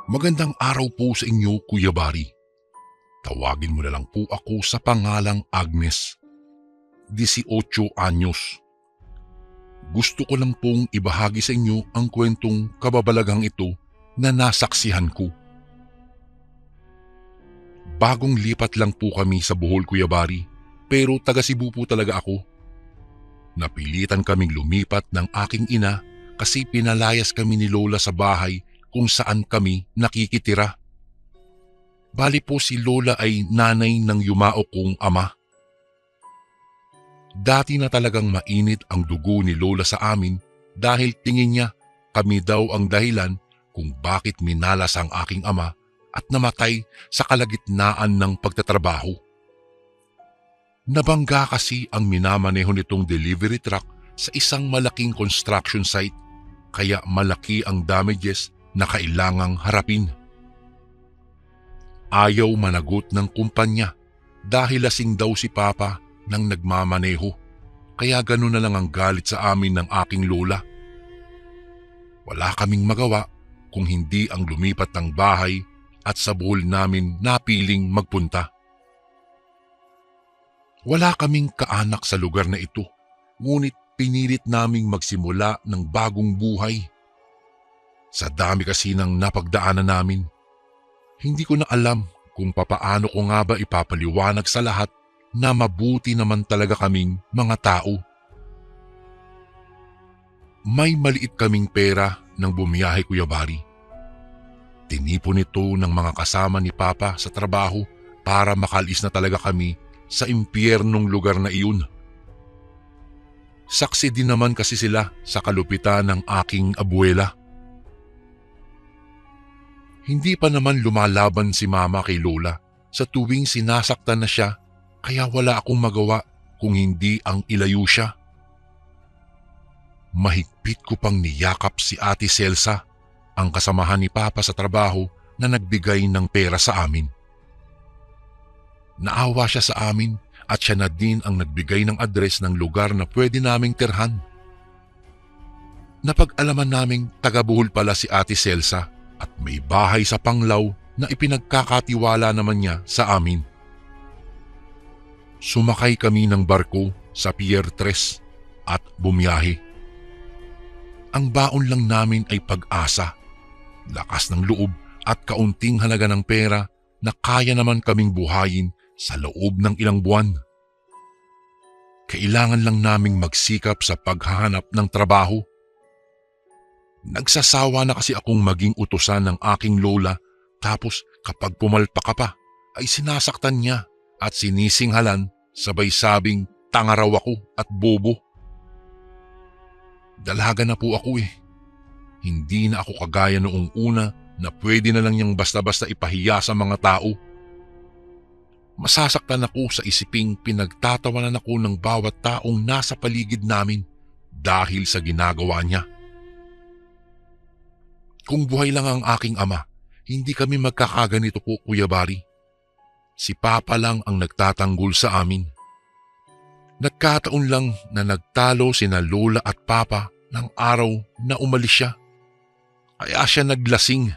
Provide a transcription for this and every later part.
Magandang araw po sa inyo, Kuya Bari. Tawagin mo na lang po ako sa pangalang Agnes, 18 anyos. Gusto ko lang pong ibahagi sa inyo ang kwentong kababalaghang ito na nasaksihan ko. Bagong lipat lang po kami sa Bohol, Kuya Bari, pero taga Cebu po talaga ako. Napilitan kaming lumipat ng aking ina kasi pinalayas kami ni Lola sa bahay kung saan kami nakikitira. Bali po si Lola ay nanay ng yumao kong ama. Dati na talagang mainit ang dugo ni Lola sa amin dahil tingin niya kami daw ang dahilan kung bakit minalas ang aking ama at namatay sa kalagitnaan ng pagtatrabaho. Nabangga kasi ang minamaneho nitong delivery truck sa isang malaking construction site kaya malaki ang damages na kailangang harapin. Ayaw managot ng kumpanya dahil lasing daw si Papa nang nagmamaneho, kaya gano'n na lang ang galit sa amin ng aking lola. Wala kaming magawa kung hindi ang lumipat ng bahay at sa Bohol namin napiling magpunta. Wala kaming kaanak sa lugar na ito, ngunit pinilit naming magsimula ng bagong buhay. Sa dami kasi ng napagdaanan namin, hindi ko na alam kung papaano ko nga ba ipapaliwanag sa lahat na mabuti naman talaga kaming mga tao. May maliit kaming pera nang bumiyahe, Kuya Bari. Tinipon ito ng mga kasama ni Papa sa trabaho para makalis na talaga kami sa impyernong lugar na iyon. Saksi din naman kasi sila sa kalupitan ng aking abuela. Hindi pa naman lumalaban si Mama kay Lola sa tuwing sinasaktan na siya, kaya wala akong magawa kung hindi ang ilayo siya. Mahigpit ko pang niyakap si Ate Celsa, ang kasamahan ni Papa sa trabaho na nagbigay ng pera sa amin. Naawa siya sa amin at siya na din ang nagbigay ng address ng lugar na pwede naming tirhan. Napag-alaman naming taga-Bohol pala si Ate Celsa at may bahay sa Panglao na ipinagkakatiwala naman niya sa amin. Sumakay kami ng barko sa Pier 3 at bumiyahe. Ang baon lang namin ay pag-asa, lakas ng loob at kaunting halaga ng pera na kaya naman kaming buhayin sa loob ng ilang buwan. Kailangan lang naming magsikap sa paghahanap ng trabaho. Nagsasawa na kasi akong maging utusan ng aking lola, tapos kapag pumalpak ka pa ay sinasaktan niya at sinisinghalan, sabay sabing tanga raw ako at bobo. Dalaga na po ako eh. Hindi na ako kagaya noong una na pwede na lang niyang basta-basta ipahiya sa mga tao. Masasaktan ako sa isiping pinagtatawanan ako ng bawat taong nasa paligid namin dahil sa ginagawa niya. Kung buhay lang ang aking ama, hindi kami magkakaganito po, Kuya Bari. Si Papa lang ang nagtatanggol sa amin. Nagkataon lang na nagtalo sina Lola at Papa ng araw na umalis siya. Kaya siya naglasing.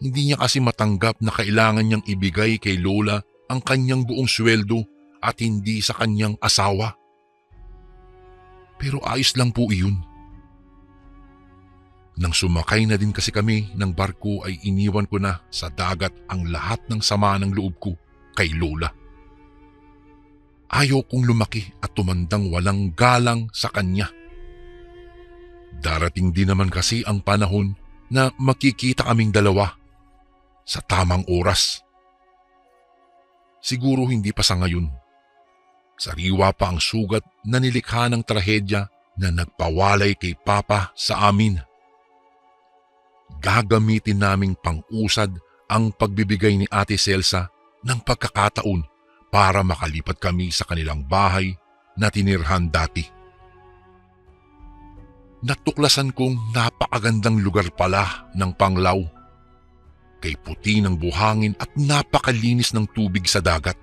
Hindi niya kasi matanggap na kailangan niyang ibigay kay Lola ang kanyang buong sweldo at hindi sa kanyang asawa. Pero ayos lang po iyon. Nang sumakay na din kasi kami ng barko ay iniwan ko na sa dagat ang lahat ng sama ng loob ko kay Lola. Ayaw kong lumaki at tumandang walang galang sa kanya. Darating din naman kasi ang panahon na makikita kaming dalawa sa tamang oras. Siguro hindi pa sa ngayon. Sariwa pa ang sugat na nilikha ng trahedya na nagpawalay kay Papa sa amin. Gagamitin naming pang-usad ang pagbibigay ni Ate Celsa ng pagkakataon para makalipat kami sa kanilang bahay na tinirhan dati. Natuklasan kong napakagandang lugar pala ng Panglao. Kay puti ng buhangin at napakalinis ng tubig sa dagat.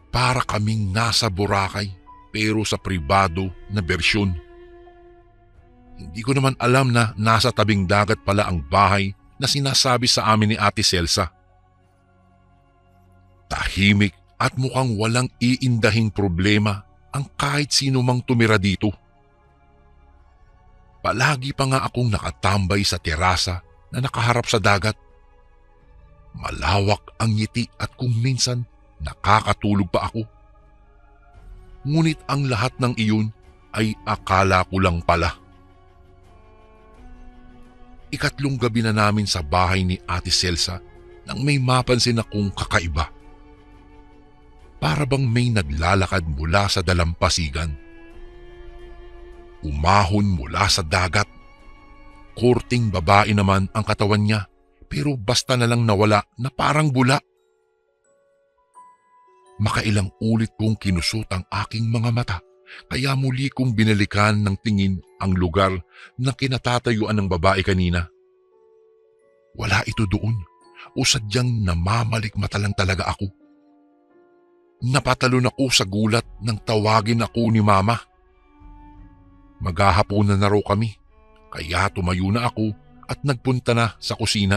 Para kaming nasa Boracay pero sa pribado na bersyon. Hindi ko naman alam na nasa tabing dagat pala ang bahay na sinasabi sa amin ni Ate Celsa. Tahimik at mukhang walang iindahing problema ang kahit sino mang tumira dito. Palagi pa nga akong nakatambay sa terasa na nakaharap sa dagat. Malawak ang ngiti at kung minsan nakakatulog pa ako. Ngunit ang lahat ng iyon ay akala ko lang pala. Ikatlong gabi na namin sa bahay ni Ate Celsa nang may mapansin akong kakaiba. Para bang may naglalakad mula sa dalampasigan. Umahon mula sa dagat. Korting babae naman ang katawan niya pero basta na lang nawala na parang bula. Makailang ulit kong kinusot ang aking mga mata kaya muli kong binalikan ng tingin ang lugar na kinatatayuan ng babae kanina. Wala ito doon o sadyang namamalikmata lang talaga ako. Napatalon ako sa gulat nang tawagin ako ni Mama. Maghahaponan na raw kami kaya tumayo na ako at nagpunta na sa kusina.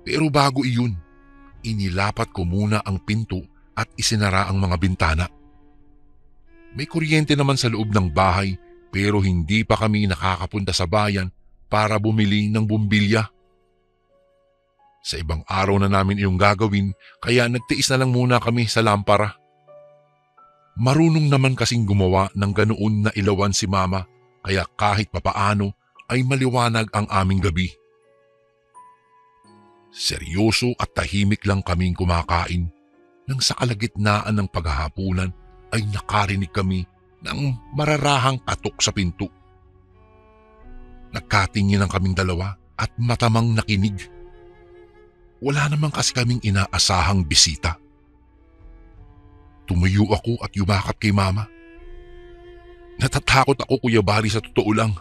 Pero bago iyon, inilapat ko muna ang pinto at isinara ang mga bintana. May kuryente naman sa loob ng bahay pero hindi pa kami nakakapunta sa bayan para bumili ng bumbilya. Sa ibang araw na namin iyong gagawin kaya nagtiis na lang muna kami sa lampara. Marunong naman kasing gumawa ng ganoon na ilawan si Mama kaya kahit papaano ay maliwanag ang aming gabi. Seryoso at tahimik lang kaming kumakain nang sa kalagitnaan ng paghahapunan ay nakarinig kami ng mararahang katok sa pinto. Nagkatingin ang kaming dalawa at matamang nakinig. Wala naman kasi kaming inaasahang bisita. Tumayo ako at yumakap kay Mama. Natatakot ako, Kuya Bari, sa totoo lang.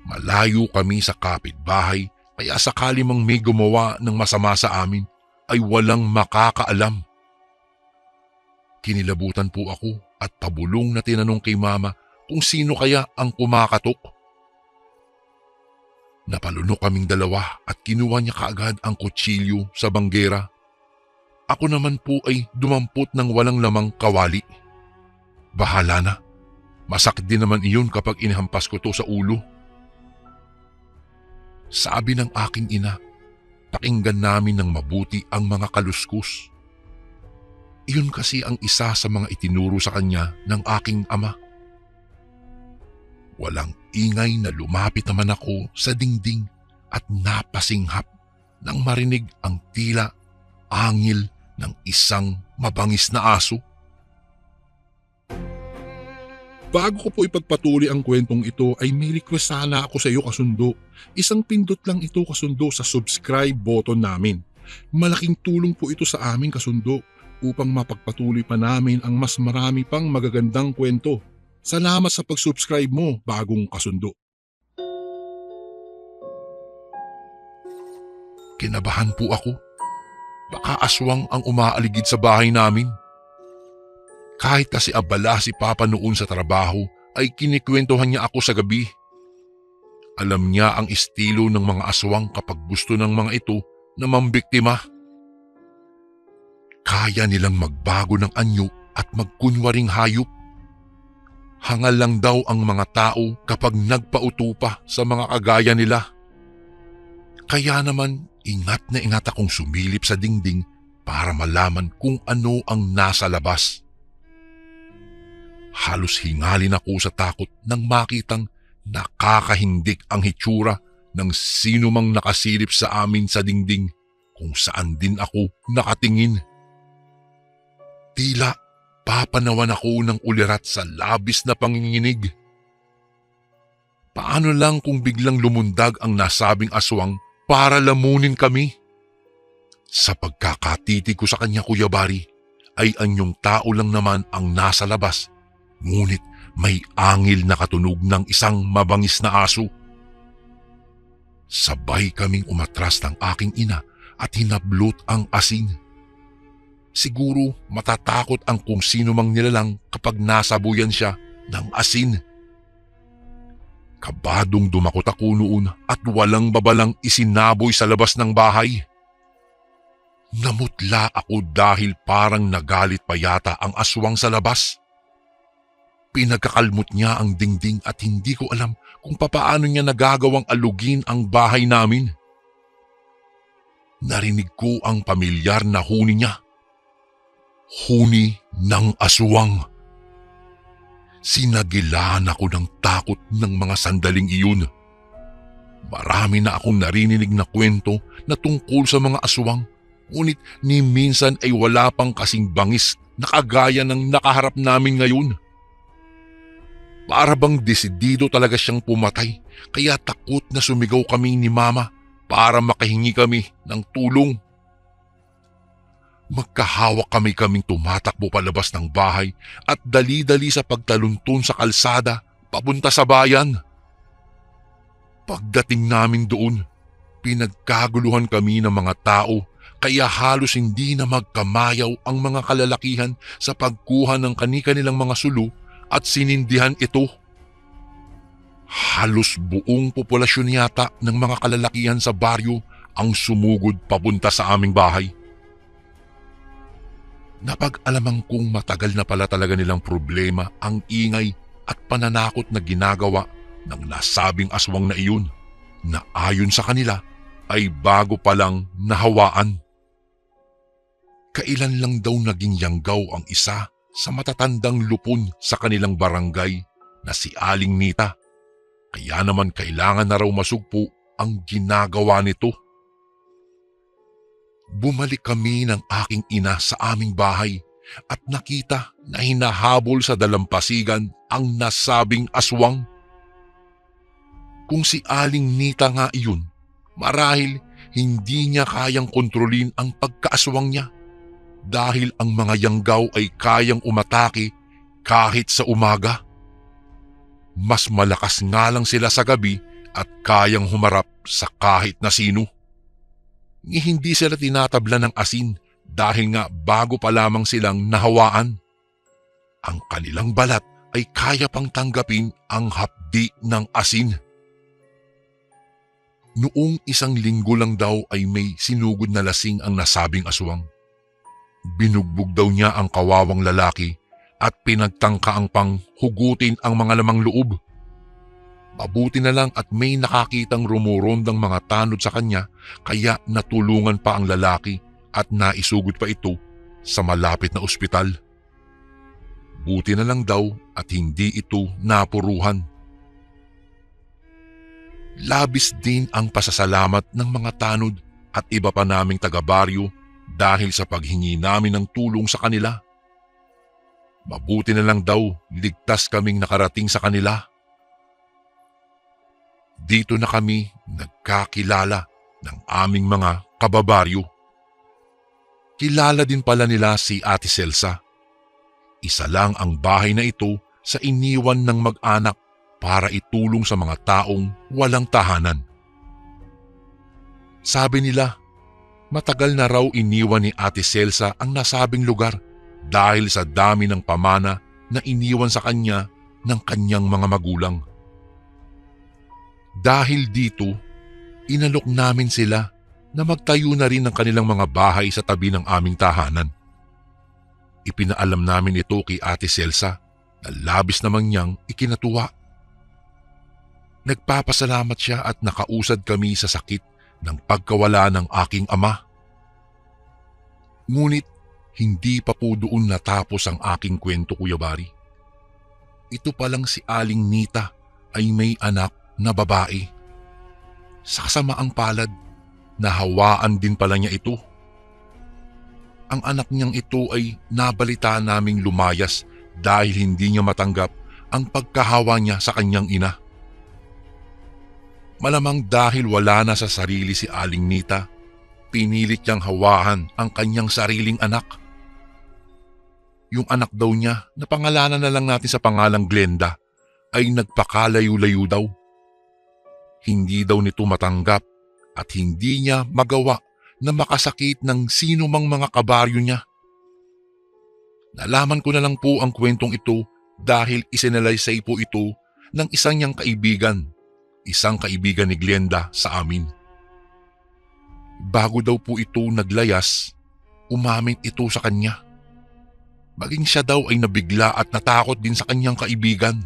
Malayo kami sa kapitbahay kaya sakali mang may gumawa ng masama sa amin ay walang makakaalam. Kinilabutan po ako at pabulong na tinanong kay Mama kung sino kaya ang kumakatok. Napalunok kaming dalawa at kinuha niya kaagad ang kutsilyo sa banggera. Ako naman po ay dumampot ng walang lamang kawali. Bahala na. Masakit din naman iyon kapag inihampas ko to sa ulo. Sabi ng aking ina, pakinggan namin ng mabuti ang mga kaluskus. Iyon kasi ang isa sa mga itinuro sa kanya ng aking ama. Walang ingay na lumapit naman ako sa dingding at napasinghap nang marinig ang tila angil ng isang mabangis na aso. Bago ko po ipagpatuloy ang kwentong ito ay may request sana ako sa iyo, kasundo. Isang pindot lang ito, kasundo, sa subscribe button namin. Malaking tulong po ito sa amin, kasundo, upang mapagpatuloy pa namin ang mas marami pang magagandang kwento. Salamat sa pag-subscribe mo, bagong kasundo. Kinabahan po ako. Baka aswang ang umaaligid sa bahay namin. Kahit kasi abala si Papa noon sa trabaho ay kinikwentuhan niya ako sa gabi. Alam niya ang estilo ng mga aswang kapag gusto ng mga ito na mambiktima. Kaya nilang magbago ng anyo at magkunwaring hayop. Hangal lang daw ang mga tao kapag nagpauto pa sa mga kagaya nila. Kaya naman ingat na ingat akong sumilip sa dingding para malaman kung ano ang nasa labas. Halos hingalin ako sa takot nang makitang nakakahindik ang hitsura ng sino mang nakasilip sa amin sa dingding kung saan din ako nakatingin. Tila papanawan ako ng ulirat sa labis na panginginig. Paano lang kung biglang lumundag ang nasabing aswang para lamunin kami? Sa pagkakatitig ko sa kanya, Kuya Bari, ay anyong tao lang naman ang nasa labas. Ngunit may angil na katunog ng isang mabangis na aso. Sabay kaming umatras ng aking ina at hinablot ang asin. Siguro matatakot ang kung sino mang nilalang kapag nasabuyan siya ng asin. Kabadong dumakot ako noon at walang babalang isinaboy sa labas ng bahay. Namutla ako dahil parang nagalit pa yata ang aswang sa labas. Pinagkakalmot niya ang dingding at hindi ko alam kung papaano niya nagagawang alugin ang bahay namin. Narinig ko ang pamilyar na huni niya. Huni ng aswang. Sinagilaan ako ng takot ng mga sandaling iyon. Marami na akong narinig na kwento na tungkol sa mga aswang, ngunit ni minsan ay wala pang kasing bangis na kagaya ng nakaharap namin ngayon. Para bang desidido talaga siyang pumatay, kaya takot na sumigaw kami ni Mama para makahingi kami ng tulong. Magkahawak kaming tumatakbo palabas ng bahay at dali-dali sa pagtaluntun sa kalsada papunta sa bayan. Pagdating namin doon, pinagkaguluhan kami ng mga tao kaya halos hindi na magkamayaw ang mga kalalakihan sa pagkuha ng kani-kanilang mga sulu at sinindihan ito. Halos buong populasyon yata ng mga kalalakihan sa baryo ang sumugod papunta sa aming bahay. Napag-alaman kong matagal na pala talaga nilang problema ang ingay at pananakot na ginagawa ng nasabing aswang na iyon na ayon sa kanila ay bago pa lang nahawaan. Kailan lang daw naging yanggaw ang isa sa matatandang lupon sa kanilang barangay na si Aling Nita, kaya naman kailangan na raw masugpo ang ginagawa nito. Bumalik kami ng aking ina sa aming bahay at nakita na hinahabol sa dalampasigan ang nasabing aswang. Kung si Aling Nita nga iyon, marahil hindi niya kayang kontrolin ang pagkaaswang niya dahil ang mga yanggaw ay kayang umatake kahit sa umaga. Mas malakas nga lang sila sa gabi at kayang humarap sa kahit na sino. Hindi sila tinatabla ng asin dahil nga bago pa lamang silang nahawaan. Ang kanilang balat ay kaya pang tanggapin ang hapdi ng asin. Noong 1 linggo lang daw ay may sinugod na lasing ang nasabing aswang. Binugbog daw niya ang kawawang lalaki at pinagtangkaang pang hugutin ang mga lamang loob. Mabuti na lang at may nakakitang rumurondang mga tanod sa kanya kaya natulungan pa ang lalaki at naisugod pa ito sa malapit na ospital. Buti na lang daw at hindi ito napuruhan. Labis din ang pasasalamat ng mga tanod at iba pa naming taga-baryo dahil sa paghingi namin ng tulong sa kanila. Mabuti na lang daw ligtas kaming nakarating sa kanila. Dito na kami nagkakilala ng aming mga kababaryo. Kilala din pala nila si Ate Celsa. Isa lang ang bahay na ito sa iniwan ng mag-anak para itulong sa mga taong walang tahanan. Sabi nila, matagal na raw iniwan ni Ate Celsa ang nasabing lugar dahil sa dami ng pamana na iniwan sa kanya ng kanyang mga magulang. Dahil dito, inalok namin sila na magtayo na rin ng kanilang mga bahay sa tabi ng aming tahanan. Ipinaalam namin ito kay Ate Celsa na labis naman niyang ikinatuwa. Nagpapasalamat siya at nakausad kami sa sakit ng pagkawala ng aking ama. Ngunit hindi pa po doon natapos ang aking kwento, Kuya Bari. Ito palang si Aling Nita ay may anak na babae. Sa kasamaang palad, nahawaan din pala niya ito. Ang anak niyang ito ay nabalita naming lumayas dahil hindi niya matanggap ang pagkahawa niya sa kanyang ina. Malamang dahil wala na sa sarili si Aling Nita, pinilit niyang hawahan ang kanyang sariling anak. Yung anak daw niya na pangalanan na lang natin sa pangalang Glenda ay nagpakalayo-layo daw. Hindi daw nito matanggap at hindi niya magawa na makasakit ng sino mang mga kabaryo niya. Nalaman ko na lang po ang kwentong ito dahil isinalaysay po ito ng isang niyang kaibigan isang kaibigan ni Glenda sa amin. Bago daw po ito naglayas, umamin ito sa kanya. Maging siya daw ay nabigla at natakot din sa kanyang kaibigan.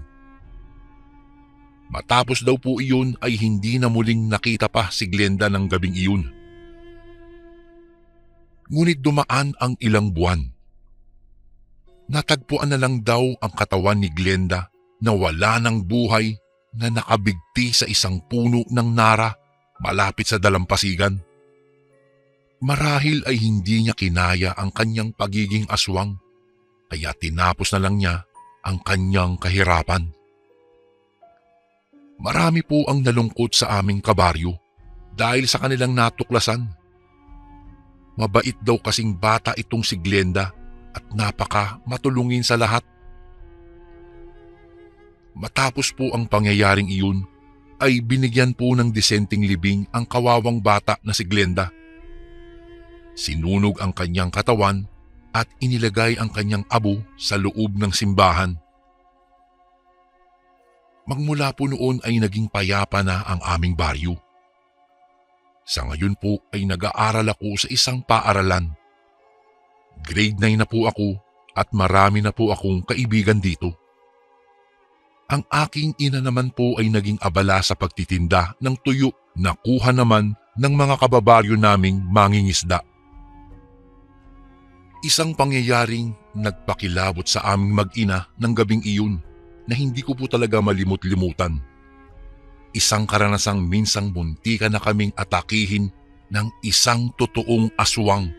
Matapos daw po iyon ay hindi na muling nakita pa si Glenda ng gabing iyon. Ngunit dumaan ang ilang buwan. Natagpuan na lang daw ang katawan ni Glenda na wala ng buhay na nakabigti sa isang puno ng nara malapit sa dalampasigan. Marahil ay hindi niya kinaya ang kanyang pagiging aswang, kaya tinapos na lang niya ang kanyang kahirapan. Marami po ang nalungkot sa aming kabaryo dahil sa kanilang natuklasan. Mabait daw kasing bata itong si Glenda at napaka matulungin sa lahat. Matapos po ang pangyayaring iyon, ay binigyan po ng disenteng libing ang kawawang bata na si Glenda. Sinunog ang kanyang katawan at inilagay ang kanyang abo sa loob ng simbahan. Magmula po noon ay naging payapa na ang aming baryo. Sa ngayon po ay nag-aaral ako sa isang paaralan. Grade 9 na po ako at marami na po akong kaibigan dito. Ang aking ina naman po ay naging abala sa pagtitinda ng tuyo na kuha naman ng mga kababaryo naming mangingisda. Isang pangyayaring nagpakilabot sa aming mag-ina ng gabing iyon na hindi ko po talaga malimut-limutan. Isang karanasang minsang muntikan na kaming atakihin ng isang totoong aswang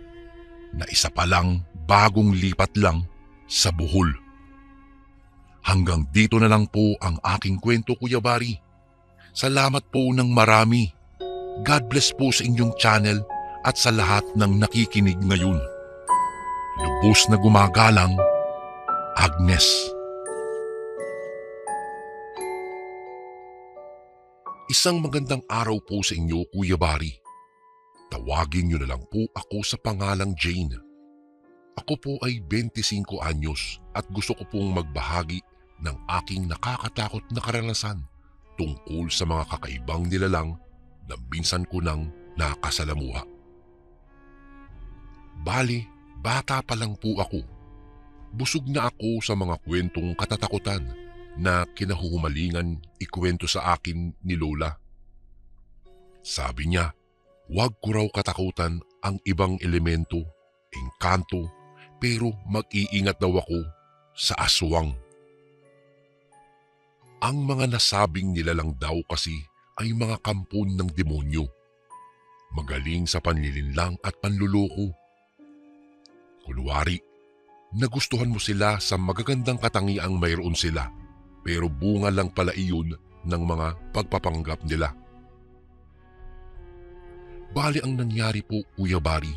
na isa pa lang bagong lipat lang sa Bohol. Hanggang dito na lang po ang aking kwento, Kuya Bari. Salamat po ng marami. God bless po sa inyong channel at sa lahat ng nakikinig ngayon. Lubos na gumagalang, Agnes. Isang magandang araw po sa inyo, Kuya Bari. Tawagin niyo na lang po ako sa pangalang Jane. Ako po ay 25 anyos at gusto ko pong magbahagi ng aking nakakatakot na karanasan tungkol sa mga kakaibang nilalang na minsan ko nang nakasalamuha. Bali, bata pa lang po ako. Busog na ako sa mga kwentong katatakutan na kinahuhumalingan ikwento sa akin ni Lola. Sabi niya, huwag ko raw katakutan ang ibang elemento, engkanto, pero mag-iingat daw ako sa aswang. Ang mga nasabing nilalang daw kasi ay mga kampon ng demonyo. Magaling sa panlilinlang at panluloko. Kunwari, nagustuhan mo sila sa magagandang katangiang mayroon sila, pero bunga lang pala iyon ng mga pagpapanggap nila. Bali ang nangyari po, Kuya Bari.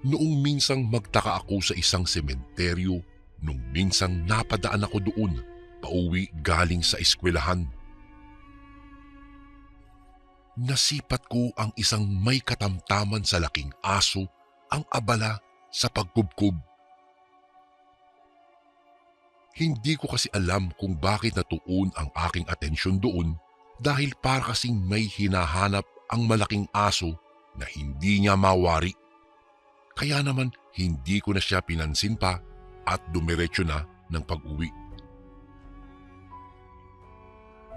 Noong minsang magtaka ako sa isang sementeryo, nung minsang napadaan ako doon, pauwi galing sa eskwelahan. Nasipat ko ang isang may katamtaman sa laking aso ang abala sa pagkubkob. Hindi ko kasi alam kung bakit natuon ang aking atensyon doon dahil para kasing may hinahanap ang malaking aso na hindi niya mawari. Kaya naman hindi ko na siya pinansin pa at dumiretso na ng pag-uwi.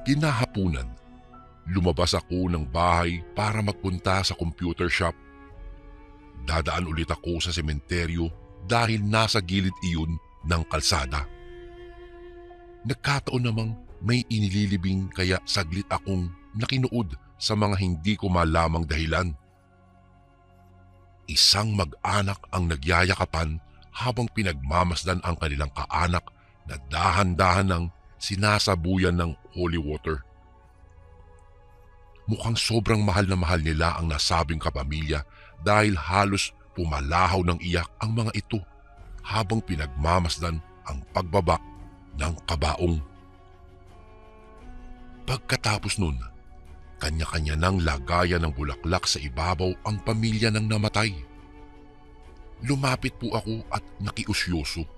Kinahapunan, lumabas ako ng bahay para magpunta sa computer shop. Dadaan ulit ako sa sementeryo dahil nasa gilid iyon ng kalsada. Nagkataon namang may inililibing kaya saglit akong nakinuod sa mga hindi ko malamang dahilan. Isang mag-anak ang nagyayakapan habang pinagmamasdan ang kanilang kaanak na dahan-dahan ng sinasabuyan ng holy water. Mukhang sobrang mahal na mahal nila ang nasabing kapamilya dahil halos pumalahaw ng iyak ang mga ito habang pinagmamasdan ang pagbaba ng kabaong. Pagkatapos nun, kanya-kanya nang lagayan ng bulaklak sa ibabaw ang pamilya ng namatay. Lumapit po ako at nakiusyoso.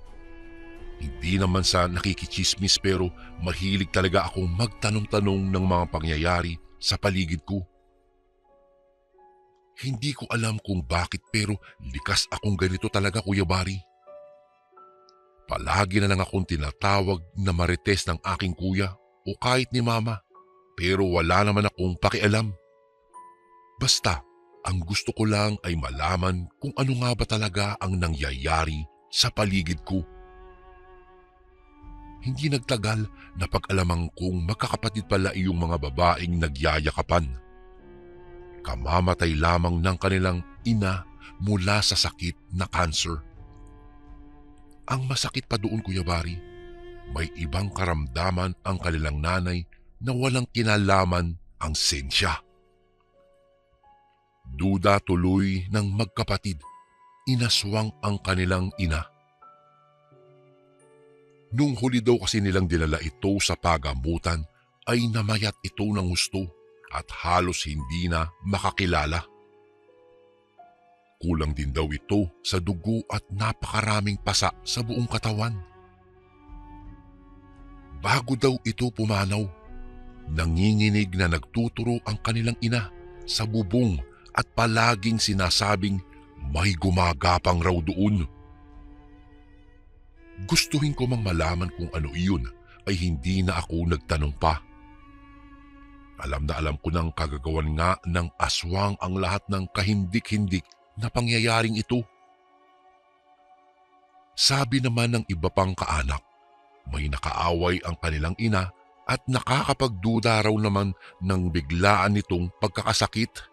Hindi naman sa nakikichismis pero mahilig talaga akong magtanong-tanong ng mga pangyayari sa paligid ko. Hindi ko alam kung bakit pero likas akong ganito talaga, Kuya Bari. Palagi na lang akong tinatawag na marites ng aking kuya o kahit ni mama pero wala naman akong pakialam. Basta, ang gusto ko lang ay malaman kung ano nga ba talaga ang nangyayari sa paligid ko. Hindi nagtagal na pag-alamang kong magkakapatid pala iyong mga babaeng nagyayakapan. Kamamatay lamang ng kanilang ina mula sa sakit na cancer. Ang masakit pa doon, Kuya Bari, may ibang karamdaman ang kanilang nanay na walang kinalaman ang sensya. Duda tuloy ng magkapatid, inaswang ang kanilang ina. Nung huli daw kasi nilang dinala ito sa pagamutan ay namayat ito ng husto at halos hindi na makakilala. Kulang din daw ito sa dugo at napakaraming pasa sa buong katawan. Bago daw ito pumanaw, nanginginig na nagtuturo ang kanilang ina sa bubong at palaging sinasabing may gumagapang raw doon. Gustuhin ko mang malaman kung ano iyon ay hindi na ako nagtanong pa. Alam na alam ko nang kagagawan nga ng aswang ang lahat ng kahindik-hindik na pangyayaring ito. Sabi naman ng iba pang kaanak, may nakaaway ang kanilang ina at nakakapagduda raw naman ng biglaan nitong pagkakasakit.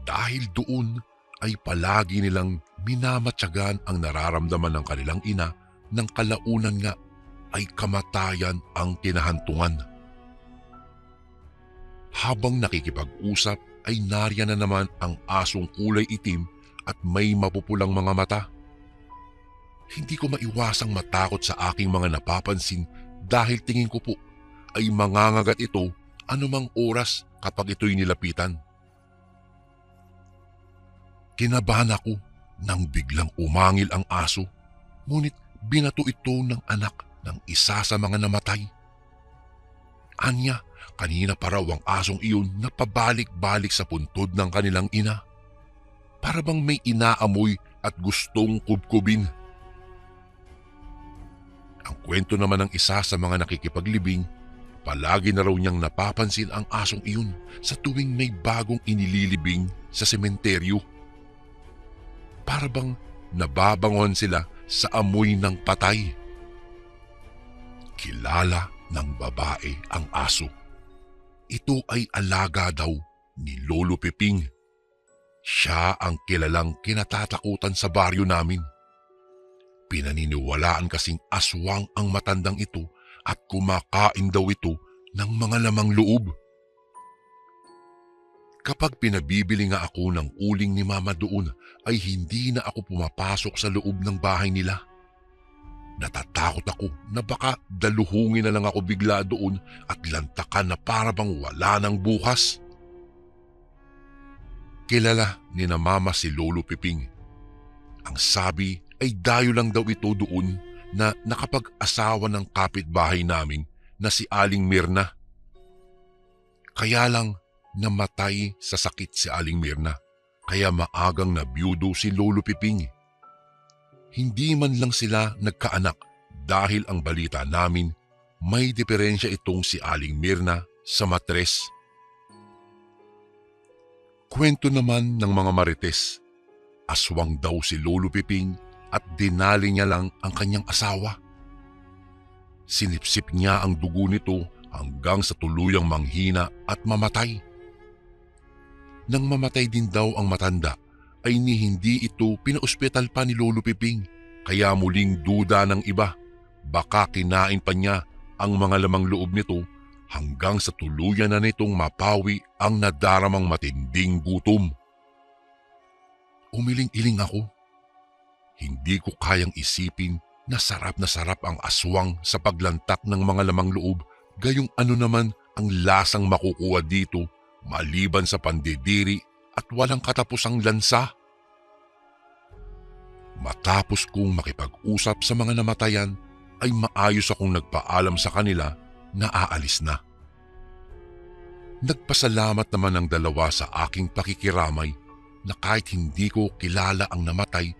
Dahil doon ay palagi nilang minamatyagan ang nararamdaman ng kanilang ina nang kalaunan nga ay kamatayan ang kinahantungan. Habang nakikipag-usap ay nariyan na naman ang asong kulay itim at may mapupulang mga mata. Hindi ko maiwasang matakot sa aking mga napapansin dahil tingin ko po ay mangangagat ito anumang oras kapag ito'y nilapitan. Kinabahan ako nang biglang umangil ang aso, ngunit binato ito ng anak ng isa sa mga namatay. Anya, kanina pa raw ang asong iyon na pabalik-balik sa puntod ng kanilang ina. Para bang may inaamoy at gustong kubkubin. Ang kwento naman ng isa sa mga nakikipaglibing, palagi na raw niyang napapansin ang asong iyon sa tuwing may bagong inililibing sa sementeryo. Para bang nababangon sila sa amoy ng patay. Kilala ng babae ang aso. Ito ay alaga daw ni Lolo Piping. Siya ang kilalang kinatatakutan sa baryo namin. Pinaniniwalaan kasing aswang ang matandang ito at kumakain daw ito ng mga lamang loob. Kapag pinabibili nga ako ng uling ni Mama doon ay hindi na ako pumapasok sa loob ng bahay nila. Natatakot ako na baka daluhungin na lang ako bigla doon at lantakan na para bang wala ng bukas. Kilala ni na Mama si Lolo Piping. Ang sabi ay dayo lang daw ito doon na nakapag-asawa ng kapitbahay namin na si Aling Mirna. Kaya lang namatay sa sakit si Aling Mirna, kaya maagang nabiyudo si Lolo Piping. Hindi man lang sila nagkaanak dahil ang balita namin may diferensya itong si Aling Mirna sa matres. Kwento naman ng mga marites, aswang daw si Lolo Piping at dinali niya lang ang kanyang asawa. Sinipsip niya ang dugo nito hanggang sa tuluyang manghina at mamatay. Nang mamatay din daw ang matanda, ay hindi ito pinaospital pa ni Lolo Piping, kaya muling duda ng iba. Baka kinain pa niya ang mga lamang loob nito hanggang sa tuluyan na nitong mapawi ang nadaramang matinding gutom. Umiling-iling ako. Hindi ko kayang isipin na sarap ang aswang sa paglantak ng mga lamang loob, gayong ano naman ang lasang makukuha dito maliban sa pandidiri at walang katapusang lansa. Matapos kong makipag-usap sa mga namatayan ay maayos akong nagpaalam sa kanila na aalis na. Nagpasalamat naman ang dalawa sa aking pakikiramay na kahit hindi ko kilala ang namatay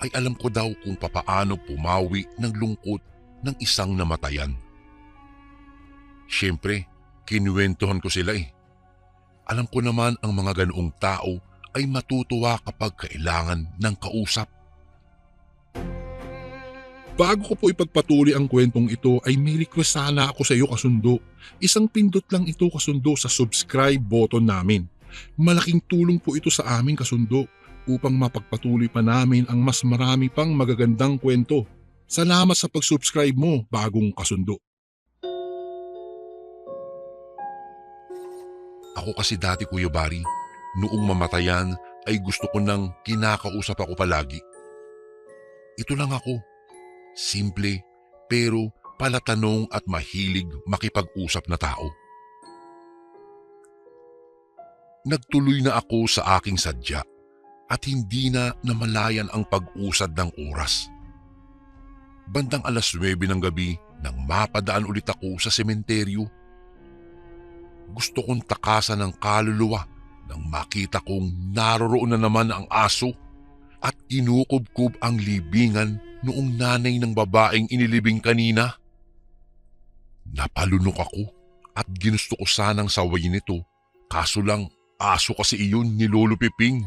ay alam ko daw kung papaano pumawi ng lungkot ng isang namatayan. Siyempre, kinuwentuhan ko sila eh. Alam ko naman ang mga ganoong tao ay matutuwa kapag kailangan ng kausap. Bago ko po ipagpatuloy ang kwentong ito ay may request sana ako sa iyo kasundo. Isang pindot lang ito kasundo sa subscribe button namin. Malaking tulong po ito sa amin kasundo upang mapagpatuloy pa namin ang mas marami pang magagandang kwento. Salamat sa pag-subscribe mo, bagong kasundo. Ako kasi dati, Kuya Bari, noong mamatayan ay gusto ko nang kinakausap ako palagi. Ito lang ako. Simple pero palatanong at mahilig makipag-usap na tao. Nagtuloy na ako sa aking sadya at hindi na namalayan ang pag-usad ng oras. Bandang 9:00 ng gabi nang mapadaan ulit ako sa sementeryo. Gusto kong takasan ng kaluluwa nang makita kong naroroon na naman ang aso at kinukubkob ang libingan noong nanay ng babaeng inilibing kanina. Napalunok ako at ginusto ko sanang sawayin ito, kaso lang aso kasi iyon ni Lolo Piping.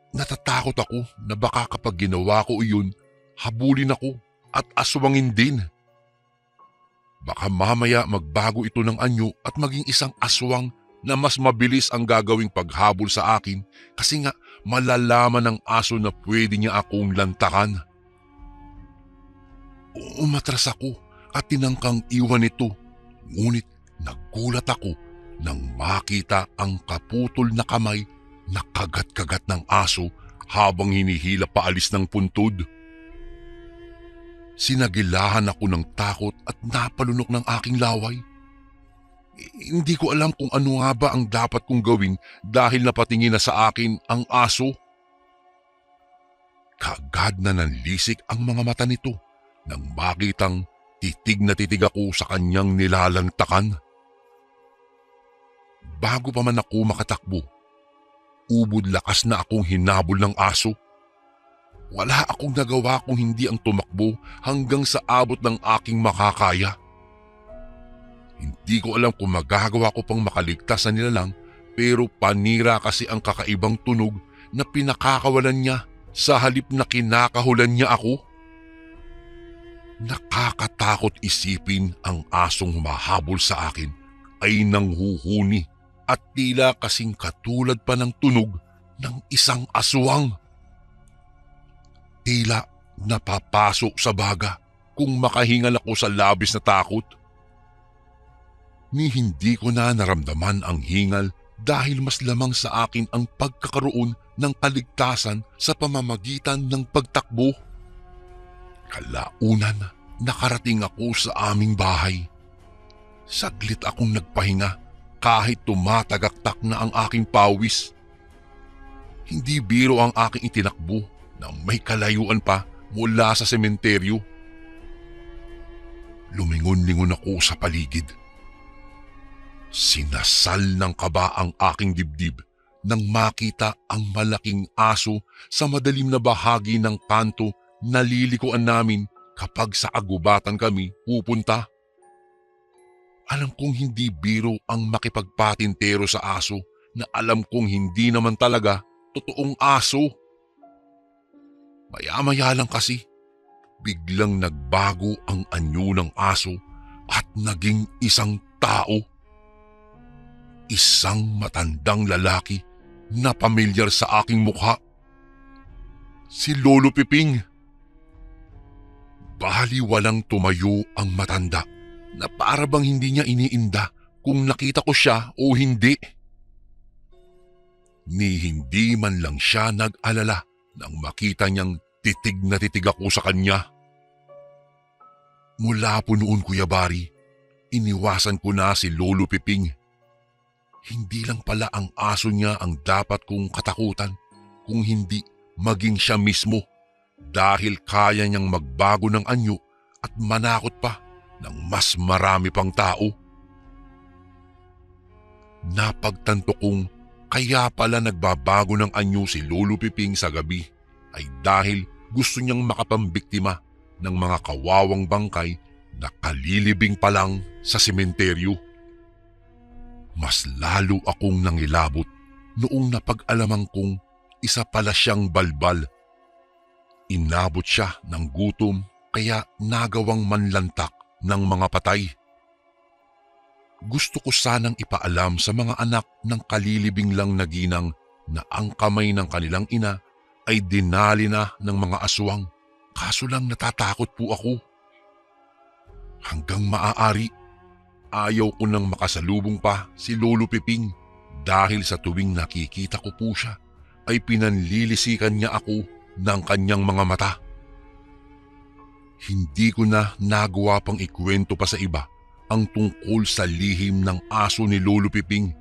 Natatakot ako na baka kapag ginawa ko iyon, habulin ako at aswangin din. Baka mamaya magbago ito ng anyo at maging isang aswang na mas mabilis ang gagawing paghabol sa akin kasi nga malalaman ng aso na pwede niya akong lantakan. Umatras ako at tinangkang iwan ito, ngunit nagulat ako nang makita ang kaputol na kamay na kagat-kagat ng aso habang hinihila paalis ng puntod. Sinagilahan ako ng takot at napalunok ng aking laway. Hindi ko alam kung ano nga ba ang dapat kong gawin dahil napatingin na sa akin ang aso. Kaagad na nanlisik ang mga mata nito nang makitang titig na titig ako sa kanyang nilalantakan. Bago pa man ako makatakbo, ubod lakas na akong hinabol ng aso. Wala akong nagawa kung hindi ang tumakbo hanggang sa abot ng aking makakaya. Hindi ko alam kung magagawa ko pang makaligtas na nilalang pero panira kasi ang kakaibang tunog na pinakakawalan niya sa halip na kinakahulan niya ako. Nakakatakot isipin ang asong humahabol sa akin ay nanghuhuni at tila kasing katulad pa ng tunog ng isang aswang. Tila napapasok sa baga kung makahingal ako sa labis na takot. Ni hindi ko na naramdaman ang hingal dahil mas lamang sa akin ang pagkakaroon ng kaligtasan sa pamamagitan ng pagtakbo. Kalaunan, nakarating ako sa aming bahay. Saglit akong nagpahinga kahit tumatagaktak na ang aking pawis. Hindi biro ang aking itinakbo na may kalayuan pa mula sa sementeryo. Lumingon-lingon ako sa paligid. Sinasal ng kaba ang aking dibdib nang makita ang malaking aso sa madilim na bahagi ng kanto na lilikuan namin kapag sa agubatan kami pupunta. Alam kong hindi biro ang makipagpatintero sa aso na alam kong hindi naman talaga totoong aso. Maya-maya lang kasi, biglang nagbago ang anyo ng aso at naging isang tao. Isang matandang lalaki na pamilyar sa aking mukha. Si Lolo Piping. Bali walang tumayo ang matanda na para bang hindi niya iniinda kung nakita ko siya o hindi. Ni hindi man lang siya nag-alala nang makita niyang titig na titig ako sa kanya. Mula po noon, Kuya Bari, iniwasan ko na si Lolo Piping. Hindi lang pala ang aso niya ang dapat kong katakutan kung hindi maging siya mismo dahil kaya niyang magbago ng anyo at manakot pa ng mas marami pang tao. Napagtanto kong kaya pala nagbabago ng anyo si Lolo Piping sa gabi ay dahil gusto niyang makapambiktima ng mga kawawang bangkay na kalilibing pa lang sa sementeryo. Mas lalo akong nangilabot noong napag-alaman kong isa pala siyang balbal. Inabot siya ng gutom kaya nagawang manlantak ng mga patay. Gusto ko sanang ipaalam sa mga anak ng kalilibing lang na ginang na ang kamay ng kanilang ina ay dinali na ng mga aswang, kaso lang natatakot po ako. Hanggang maaari, ayaw ko nang makasalubong pa si Lolo Piping dahil sa tuwing nakikita ko po siya ay pinanlilisikan niya ako ng kanyang mga mata. Hindi ko na nagawa pang ikwento pa sa iba ang tungkol sa lihim ng aso ni Lolo Piping.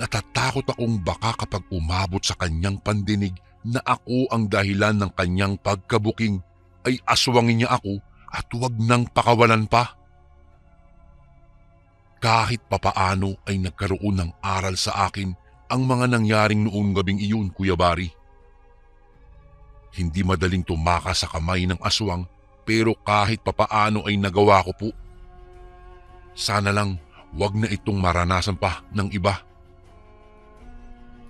Natatakot akong baka kapag umabot sa kanyang pandinig na ako ang dahilan ng kanyang pagkabuking ay aswangin niya ako at huwag nang pakawalan pa. Kahit papaano ay nagkaroon ng aral sa akin ang mga nangyaring noong gabing iyon, Kuya Bari. Hindi madaling tumakas sa kamay ng aswang pero kahit papaano ay nagawa ko po. Sana lang wag na itong maranasan pa ng iba.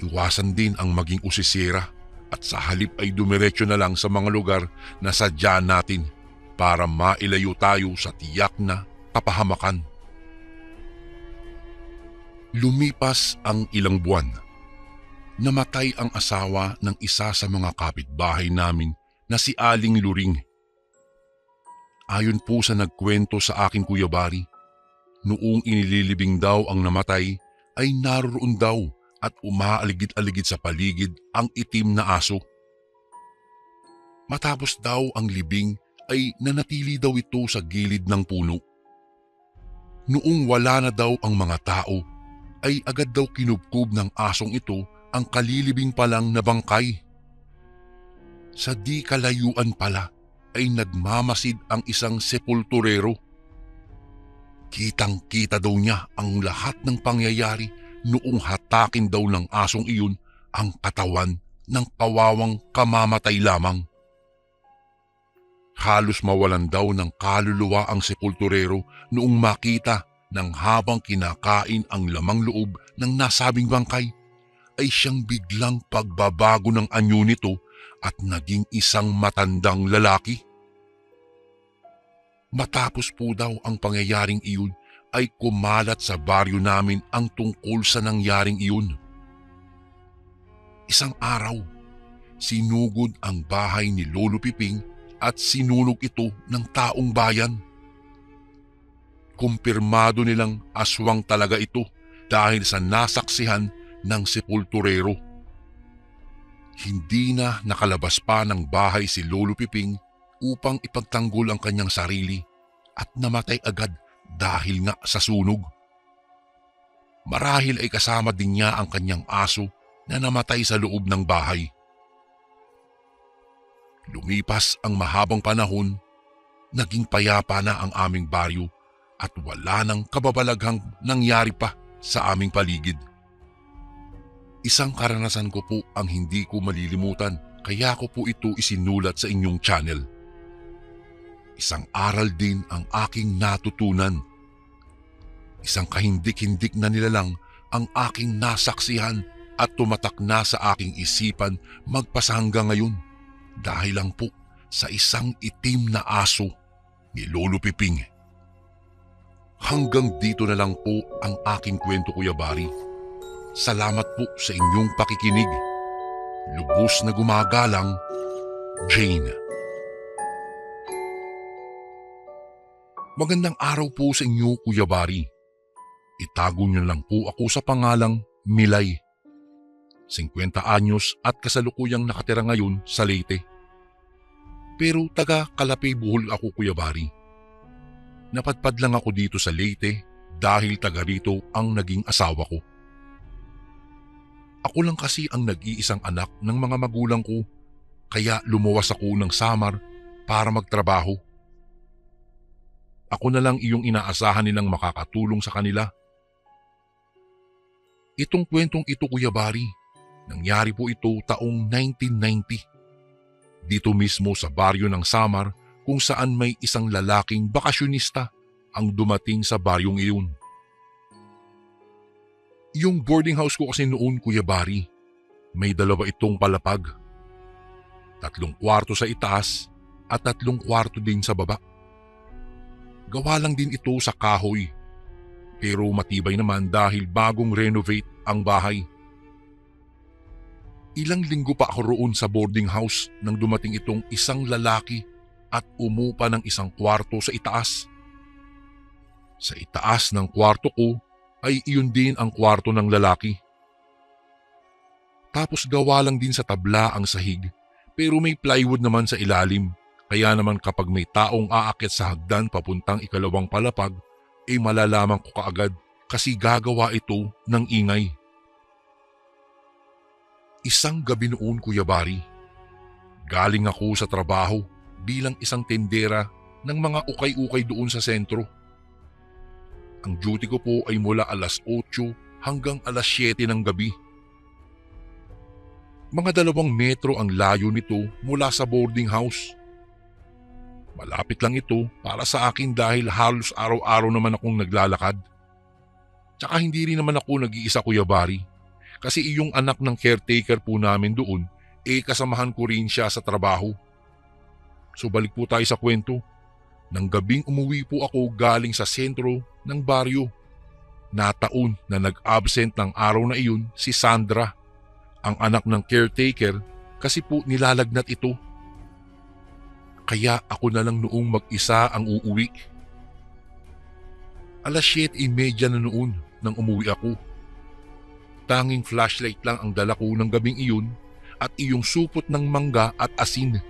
Iwasan din ang maging usisira at sa halip ay dumiretso na lang sa mga lugar na sadya natin para mailayo tayo sa tiyak na kapahamakan. Lumipas ang ilang buwan. Namatay ang asawa ng isa sa mga kapitbahay namin na si Aling Luring. Ayon po sa nagkwento sa akin, Kuya Bari, noong inililibing daw ang namatay ay naroon daw at umaaligid-aligid sa paligid ang itim na aso. Matapos daw ang libing ay nanatili daw ito sa gilid ng puno. Noong wala na daw ang mga tao, ay agad daw kinubkob ng asong ito ang kalilibing palang na bangkay. Sa di kalayuan pala ay nagmamasid ang isang sepulturero. Kitang-kita daw niya ang lahat ng pangyayari noong hatakin daw ng asong iyon ang katawan ng kawawang kamamatay lamang. Halos mawalan daw ng kaluluwa ang sepulturero noong makita nang habang kinakain ang lamang loob ng nasabing bangkay ay siyang biglang pagbabago ng anyo nito at naging isang matandang lalaki. Matapos po daw ang pangyayaring iyon ay kumalat sa baryo namin ang tungkol sa nangyaring iyon. Isang araw, sinugod ang bahay ni Lolo Piping at sinunog ito ng taong bayan. Kumpirmado nilang aswang talaga ito dahil sa nasaksihan ng sepulturero. Hindi na nakalabas pa ng bahay si Lolo Piping upang ipagtanggol ang kanyang sarili at namatay agad dahil nga sa sunog. Marahil ay kasama din niya ang kanyang aso na namatay sa loob ng bahay. Lumipas ang mahabang panahon, naging payapa na ang aming baryo at wala nang kababalaghang nangyari pa sa aming paligid. Isang karanasan ko po ang hindi ko malilimutan kaya ko po ito isinulat sa inyong channel. Isang aral din ang aking natutunan. Isang kahindik-hindik na nilalang ang aking nasaksihan at tumatak na sa aking isipan magpasa hanggang ngayon dahil lang po sa isang itim na aso ni Lolo Piping. Hanggang dito na lang po ang aking kwento, Kuya Bari. Salamat po sa inyong pakikinig. Lubos na gumagalang, Jane. Magandang araw po sa inyo, Kuya Bari. Itago niyo lang po ako sa pangalang Milay. 50 anyos at kasalukuyang nakatira ngayon sa Leyte. Pero taga Calapay, Bohol ako, Kuya Bari. Napadpad lang ako dito sa Leyte dahil taga rito ang naging asawa ko. Ako lang kasi ang nag-iisang anak ng mga magulang ko, kaya lumuwas ako ng Samar para magtrabaho. Ako na lang iyong inaasahan nilang makakatulong sa kanila. Itong kwentong ito, Kuya Bari, nangyari po ito taong 1990. Dito mismo sa baryo ng Samar kung saan may isang lalaking bakasyonista ang dumating sa baryong iyon. Yung boarding house ko kasi noon, Kuya Bari, may 2 itong palapag. 3 kwarto sa itaas at 3 kwarto din sa baba. Gawa lang din ito sa kahoy, pero matibay naman dahil bagong renovate ang bahay. Ilang linggo pa ako roon sa boarding house nang dumating itong isang lalaki at umupa ng 1 kwarto sa itaas. Sa itaas ng kwarto ko ay iyon din ang kwarto ng lalaki. Tapos gawa lang din sa tabla ang sahig, pero may plywood naman sa ilalim. Kaya naman kapag may taong aakyat sa hagdan papuntang 2 palapag, malalaman ko kaagad kasi gagawa ito ng ingay. Isang gabi noon, Kuya Bari, galing ako sa trabaho bilang isang tendera ng mga ukay-ukay doon sa sentro. Ang duty ko po ay mula 8:00 hanggang 7:00 ng gabi. Mga 2 metro ang layo nito mula sa boarding house. Malapit lang ito para sa akin dahil halos araw-araw naman akong naglalakad. Tsaka hindi rin naman ako nag-iisa, Kuya Bari, kasi iyong anak ng caretaker po namin doon, kasamahan ko rin siya sa trabaho. So balik po tayo sa kwento. Nang gabing umuwi po ako galing sa sentro ng baryo. Nataon na nag-absent ng araw na iyon si Sandra, ang anak ng caretaker, kasi po nilalagnat ito. Kaya ako na lang noong mag-isa ang uuwi. 7:30 na noon nang umuwi ako. Tanging flashlight lang ang dala ko ng gabing iyon at iyong supot ng mangga at asin.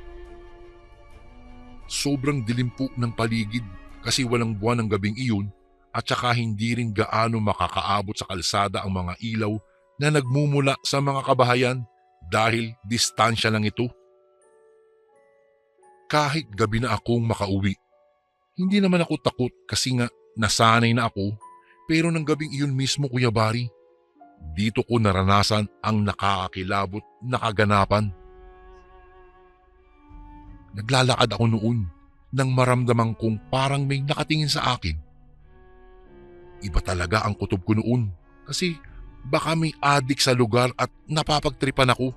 Sobrang dilim po ng paligid kasi walang buwan ng gabing iyon at saka hindi rin gaano makakaabot sa kalsada ang mga ilaw na nagmumula sa mga kabahayan dahil distansya lang ito. Kahit gabi na akong makauwi, hindi naman ako takot kasi nga nasanay na ako, pero ng gabing iyon mismo, Kuya Bari, dito ko naranasan ang nakakakilabot na kaganapan. Naglalakad ako noon nang maramdaman kong parang may nakatingin sa akin. Iba talaga ang kutob ko noon kasi baka may adik sa lugar at napapagtripan ako.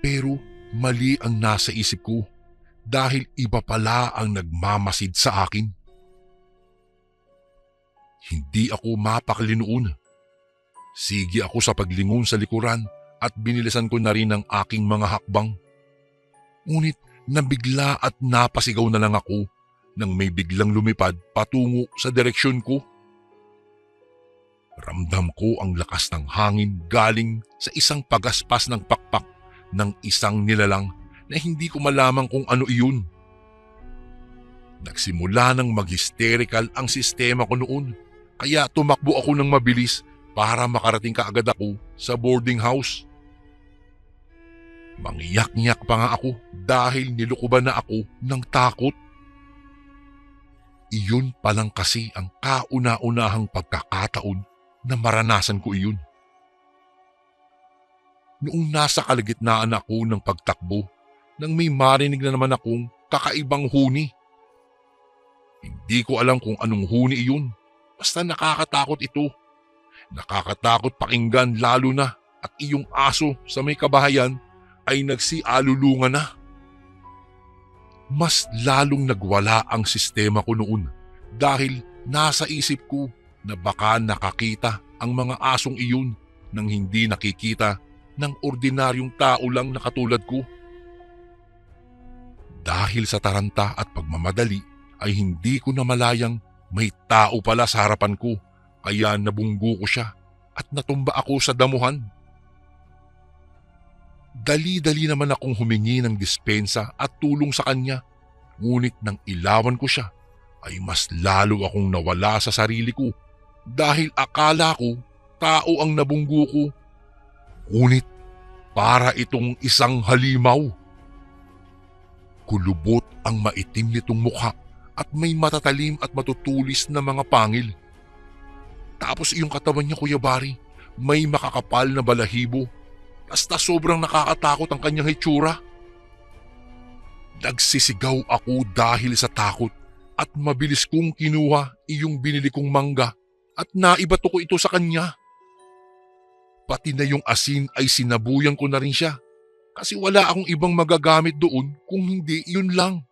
Pero mali ang nasa isip ko dahil iba pala ang nagmamasid sa akin. Hindi ako mapakali noon. Sige ako sa paglingon sa likuran at binilisan ko na rin ang aking mga hakbang. Ngunit nabigla at napasigaw na lang ako nang may biglang lumipad patungo sa direksyon ko. Ramdam ko ang lakas ng hangin galing sa isang pagaspas ng pakpak ng isang nilalang na hindi ko malaman kung ano iyon. Nagsimula ng mag-hysterical ang sistema ko noon, kaya tumakbo ako ng mabilis para makarating kaagad ako sa boarding house. Mangiyak-ngiyak pa nga ako dahil nilukuban na ako ng takot. Iyon palang kasi ang kauna-unahang pagkakataon na maranasan ko iyon. Noong nasa kalagitnaan ako ng pagtakbo, nang may marinig na naman akong kakaibang huni. Hindi ko alam kung anong huni iyon, basta nakakatakot ito. Nakakatakot pakinggan lalo na at iyong aso sa may kabahayan ay nagsialulungan na. Mas lalong nagwala ang sistema ko noon dahil nasa isip ko na baka nakakita ang mga asong iyon nang hindi nakikita ng ordinaryong tao lang na katulad ko. Dahil sa taranta at pagmamadali ay hindi ko namalayang may tao pala sa harapan ko, kaya nabunggo ko siya at natumba ako sa damuhan. Dali-dali naman akong humingi ng dispensa at tulong sa kanya, ngunit nang ilawan ko siya ay mas lalo akong nawala sa sarili ko dahil akala ko tao ang nabunggo ko. Ngunit Para itong isang halimaw. Kulubot ang maitim nitong mukha at may matatalim at matutulis na mga pangil. Tapos iyong katawan niya, Kuya Bari, may makakapal na balahibo. Basta sobrang nakakatakot ang kanyang hitsura. Nagsisigaw ako dahil sa takot at mabilis kong kinuha iyong binili kong mangga at naibato ko ito sa kanya. Pati na yung asin ay sinabuyan ko na rin siya kasi wala akong ibang magagamit doon kung hindi yun lang.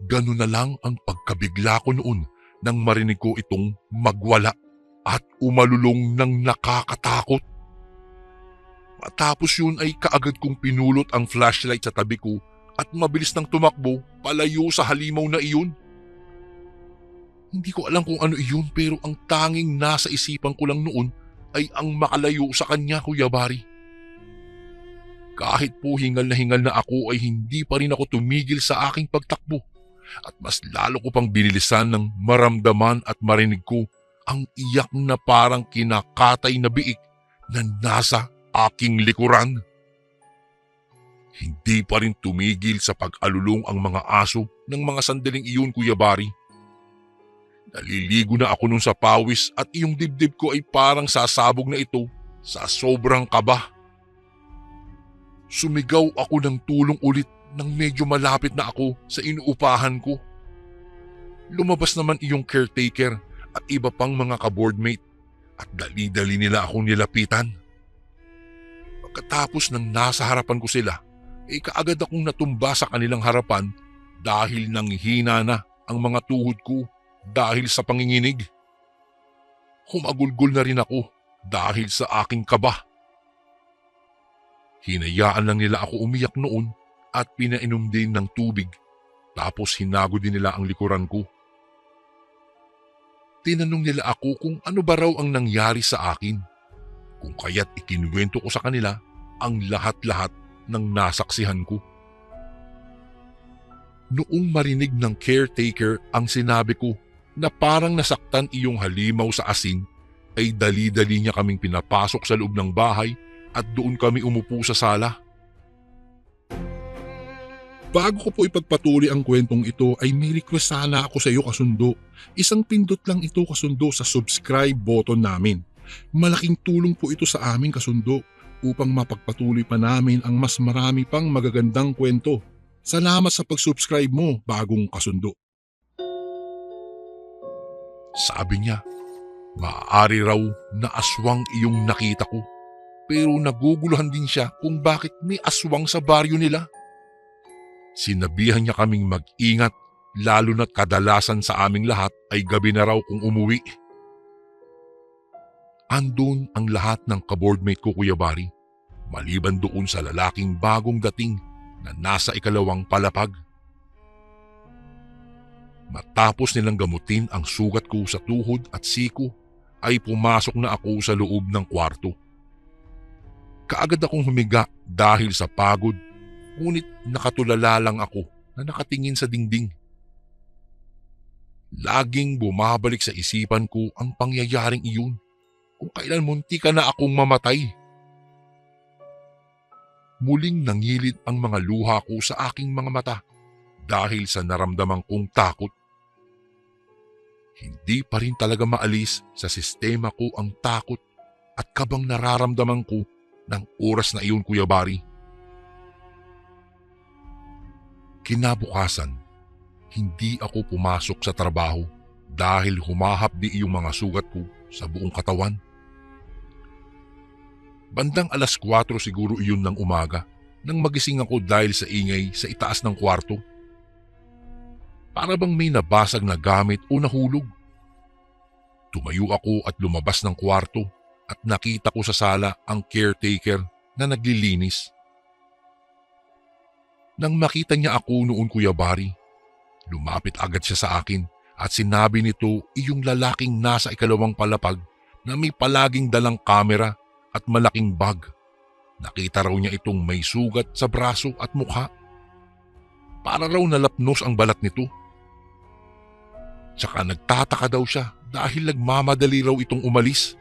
Ganun na lang ang pagkabigla ko noon nang marinig ko itong magwala at umalulong ng nakakatakot. Matapos yun ay kaagad kong pinulot ang flashlight sa tabi ko at mabilis nang tumakbo palayo sa halimaw na iyon. Hindi ko alam kung ano iyon pero ang tanging nasa isipan ko lang noon ay ang makalayo sa kanya, Kuya Bari. Kahit po hingal na ako ay hindi pa rin ako tumigil sa aking pagtakbo at mas lalo ko pang binilisan ng maramdaman at marinig ko ang iyak na parang kinakatay na biik na nasa aking likuran. Hindi pa rin tumigil sa pag-alulong ang mga aso ng mga sandaling iyon, Kuya Bari. Naliligo na ako nun sa pawis at iyong dibdib ko ay parang sasabog na ito sa sobrang kaba. Sumigaw ako ng tulong ulit nang medyo malapit na ako sa inuupahan ko. Lumabas naman iyong caretaker at iba pang mga ka-boardmate at dali-dali nila akong nilapitan. Pagkatapos ng nasa harapan ko sila, kaagad akong natumba sa kanilang harapan dahil nanghina na ang mga tuhod ko dahil sa panginginig. Humagulgol na rin ako dahil sa aking kaba. Hinayaan lang nila ako umiyak noon at pinainom din ng tubig tapos hinago din nila ang likuran ko. Tinanong nila ako kung ano ba raw ang nangyari sa akin, kung kaya't ikinuwento ko sa kanila ang lahat-lahat ng nasaksihan ko. Noong marinig ng caretaker ang sinabi ko na parang nasaktan iyong halimaw sa asin, ay dali-dali niya kaming pinapasok sa loob ng bahay at doon kami umupo sa sala. Bago ko po ipagpatuloy ang kwentong ito ay may request sana ako sa iyo, kasundo. Isang pindot lang ito, kasundo, sa subscribe button namin. Malaking tulong po ito sa amin, kasundo, upang mapagpatuloy pa namin ang mas marami pang magagandang kwento. Salamat sa pag-subscribe mo, bagong kasundo. Sabi niya, maaari raw na aswang iyong nakita ko. Pero naguguluhan din siya kung bakit may aswang sa baryo nila. Sinabihan niya kaming mag-ingat, lalo na't kadalasan sa aming lahat ay gabi na raw kung umuwi. Andun ang lahat ng kaboardmate ko, Kuya Bari, maliban doon sa lalaking bagong dating na nasa ikalawang palapag. Matapos nilang gamutin ang sugat ko sa tuhod at siko, ay pumasok na ako sa loob ng kwarto. Kaagad akong humiga dahil sa pagod, ngunit nakatulala lang ako na nakatingin sa dingding. Laging bumabalik sa isipan ko ang pangyayaring iyon, kung kailan munti ka na akong mamatay. Muling nangilid ang mga luha ko sa aking mga mata dahil sa naramdaman kong takot. Hindi pa rin talaga maalis sa sistema ko ang takot at kabang nararamdaman ko ng oras na iyon, Kuya Bari. Kinabukasan, hindi ako pumasok sa trabaho dahil humahapdi iyong mga sugat ko sa buong katawan. Bandang 4:00 siguro iyon ng umaga nang magising ako dahil sa ingay sa itaas ng kwarto. Para bang may nabasag na gamit o nahulog. Tumayo ako at lumabas ng kwarto at nakita ko sa sala ang caretaker na naglilinis. Nang makita niya ako noon, Kuya Bari, lumapit agad siya sa akin at sinabi nito iyong lalaking nasa ikalawang palapag na may palaging dalang kamera at malaking bag. Nakita raw niya itong may sugat sa braso at mukha. Para raw nalapnos ang balat nito. Tsaka nagtataka daw siya dahil nagmamadali raw itong umalis.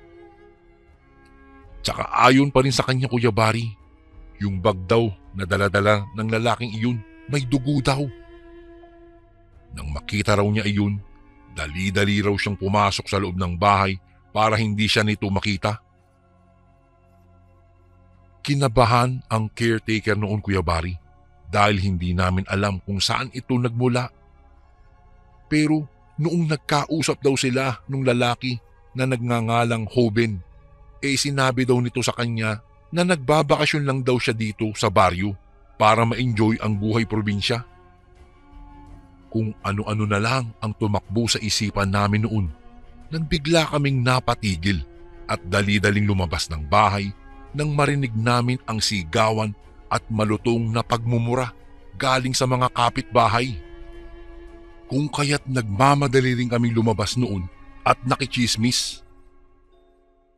Tsaka ayon pa rin sa kanya Kuya Bari, yung bag daw na daladala ng lalaking iyon may dugo daw. Nang makita raw niya iyon, dali-dali raw siyang pumasok sa loob ng bahay para hindi siya nito makita. Kinabahan ang caretaker noon Kuya Bari dahil hindi namin alam kung saan ito nagmula. Pero noong nagkausap daw sila nung lalaki na nagngangalang Hoben, sinabi daw nito sa kanya na nagbabakasyon lang daw siya dito sa baryo para ma-enjoy ang buhay probinsya. Kung ano-ano na lang ang tumakbo sa isipan namin noon, nang bigla kaming napatigil at dali-daling lumabas ng bahay nang marinig namin ang sigawan at malutong na pagmumura galing sa mga kapitbahay. Kung kaya't nagmamadali rin kaming lumabas noon at nakichismis.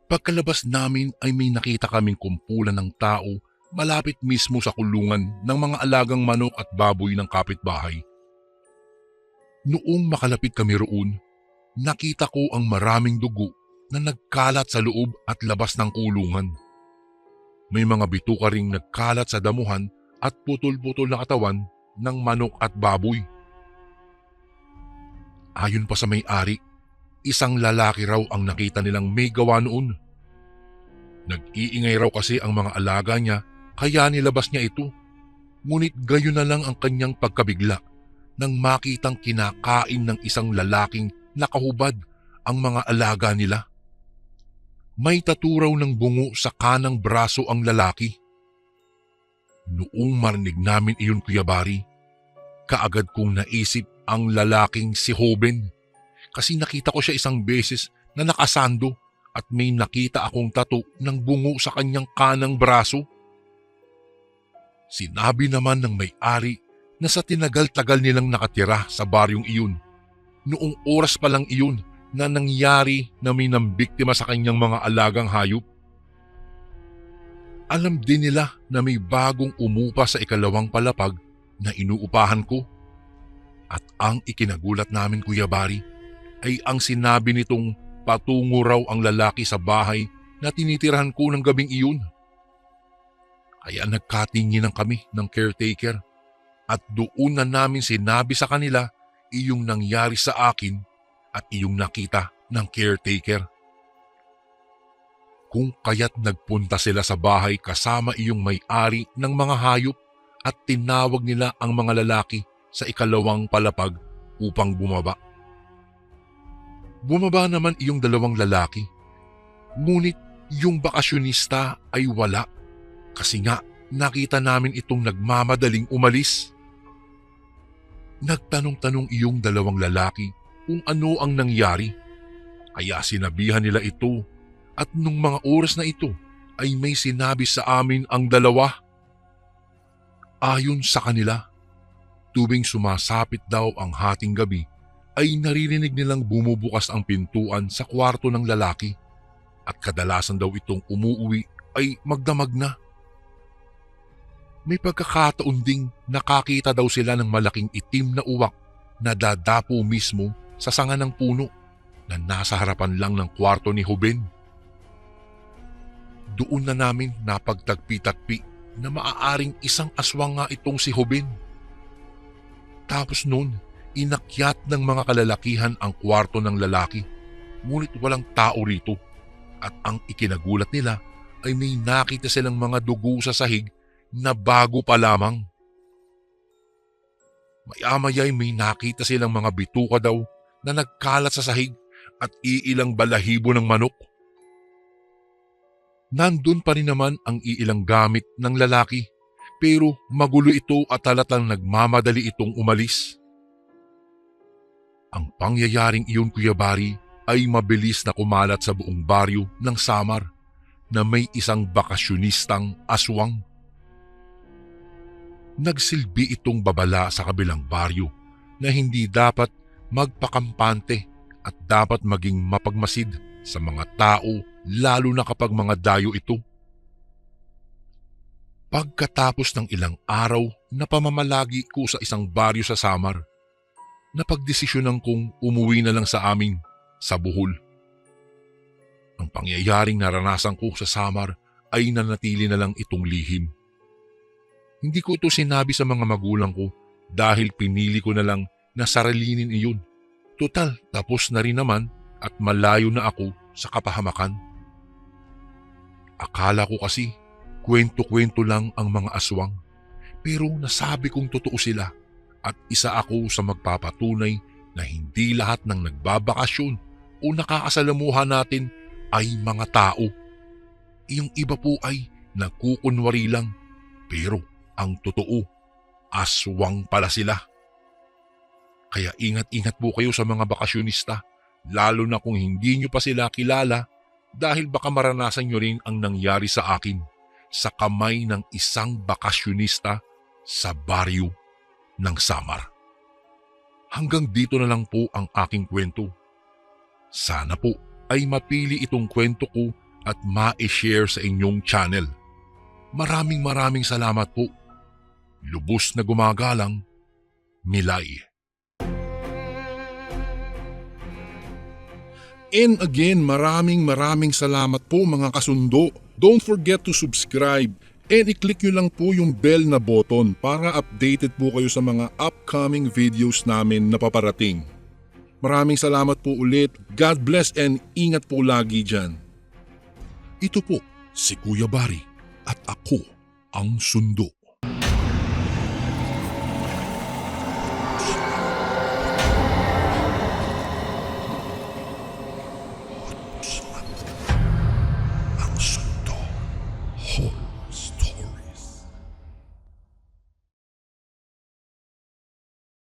Pagkalabas namin ay may nakita kaming kumpulan ng tao malapit mismo sa kulungan ng mga alagang manok at baboy ng kapitbahay. Noong makalapit kami roon, nakita ko ang maraming dugo na nagkalat sa loob at labas ng kulungan. May mga bituka ring nagkalat sa damuhan at putol-putol na katawan ng manok at baboy. Ayon pa sa may-ari, isang lalaki raw ang nakita nilang may gawa noon. Nag-iingay raw kasi ang mga alaga niya kaya nilabas niya ito. Ngunit gayon na lang ang kanyang pagkabigla nang makitang kinakain ng isang lalaking nakahubad ang mga alaga nila. May taturaw ng bungo sa kanang braso ang lalaki. Noong marinig namin iyon Kuya Bari, kaagad kong naisip ang lalaking si Hoben kasi nakita ko siya isang beses na nakasando at may nakita akong tattoo ng bungo sa kanyang kanang braso. Sinabi naman ng may-ari na sa tinagal-tagal nilang nakatira sa baryong iyon, noong oras pa lang iyon na nangyari na may nambiktima sa kanyang mga alagang hayop. Alam din nila na may bagong umupa sa ikalawang palapag na inuupahan ko. At ang ikinagulat namin Kuya Bari ay ang sinabi nitong patungo raw ang lalaki sa bahay na tinitirahan ko ng gabing iyon. Kaya nagkatinginan kami ng caretaker at doon na namin sinabi sa kanila iyong nangyari sa akin at iyong nakita ng caretaker. Kung kaya't nagpunta sila sa bahay kasama iyong may-ari ng mga hayop at tinawag nila ang mga lalaki sa ikalawang palapag upang bumaba. Bumaba naman iyong dalawang lalaki, ngunit yung bakasyonista ay wala kasi nga nakita namin itong nagmamadaling umalis. Nagtanong-tanong iyong dalawang lalaki kung ano ang nangyari, kaya sinabihan nila ito at nung mga oras na ito ay may sinabi sa amin ang dalawa. Ayon sa kanila, tuwing sumasapit daw ang hating gabi ay naririnig nilang bumubukas ang pintuan sa kwarto ng lalaki at kadalasan daw itong umuuwi ay magdamag na. May pagkakataon ding nakakita daw sila ng malaking itim na uwak na dadapo mismo sa sanga ng puno na nasa harapan lang ng kwarto ni Hoben. Doon na namin napagtagpi-tagpi na maaaring isang aswang nga itong si Hoben. Tapos noon, inakyat ng mga kalalakihan ang kwarto ng lalaki, ngunit walang tao rito at ang ikinagulat nila ay may nakita silang mga dugo sa sahig na bago pa lamang. Maya-maya may nakita silang mga bituka daw na nagkalat sa sahig at iilang balahibo ng manok. Nandun pa rin naman ang iilang gamit ng lalaki pero magulo ito at halatang nagmamadali itong umalis. Ang pangyayaring iyon Kuya Bari ay mabilis na kumalat sa buong baryo ng Samar na may isang bakasyonistang aswang. Nagsilbi itong babala sa kabilang baryo na hindi dapat magpakampante at dapat maging mapagmasid sa mga tao lalo na kapag mga dayo ito. Pagkatapos ng ilang araw na pamamalagi ko sa isang baryo sa Samar, napagdesisyonan kong umuwi na lang sa amin sa Bohol. Ang pangyayaring naranasan ko sa Samar ay nanatili na lang itong lihim. Hindi ko ito sinabi sa mga magulang ko dahil pinili ko na lang na sarilinin iyon. Total, tapos na rin naman at malayo na ako sa kapahamakan. Akala ko kasi kwento-kwento lang ang mga aswang, pero nasabi kong totoo sila at isa ako sa magpapatunay na hindi lahat ng nagbabakasyon o nakakasalamuha natin ay mga tao. Yung iba po ay nagkukunwari lang, pero ang totoo, aswang pala sila. Kaya ingat-ingat po kayo sa mga bakasyonista, lalo na kung hindi nyo pa sila kilala dahil baka maranasan nyo rin ang nangyari sa akin sa kamay ng isang bakasyonista sa baryo ng Samar. Hanggang dito na lang po ang aking kwento. Sana po ay mapili itong kwento ko at ma-share sa inyong channel. Maraming salamat po. Lubos na gumagalang, Milay. And again, maraming salamat po mga kasundo. Don't forget to subscribe and i-click nyo lang po yung bell na button para updated po kayo sa mga upcoming videos namin na paparating. Maraming salamat po ulit. God bless and ingat po lagi dyan. Ito po si Kuya Bari at ako ang Sundo.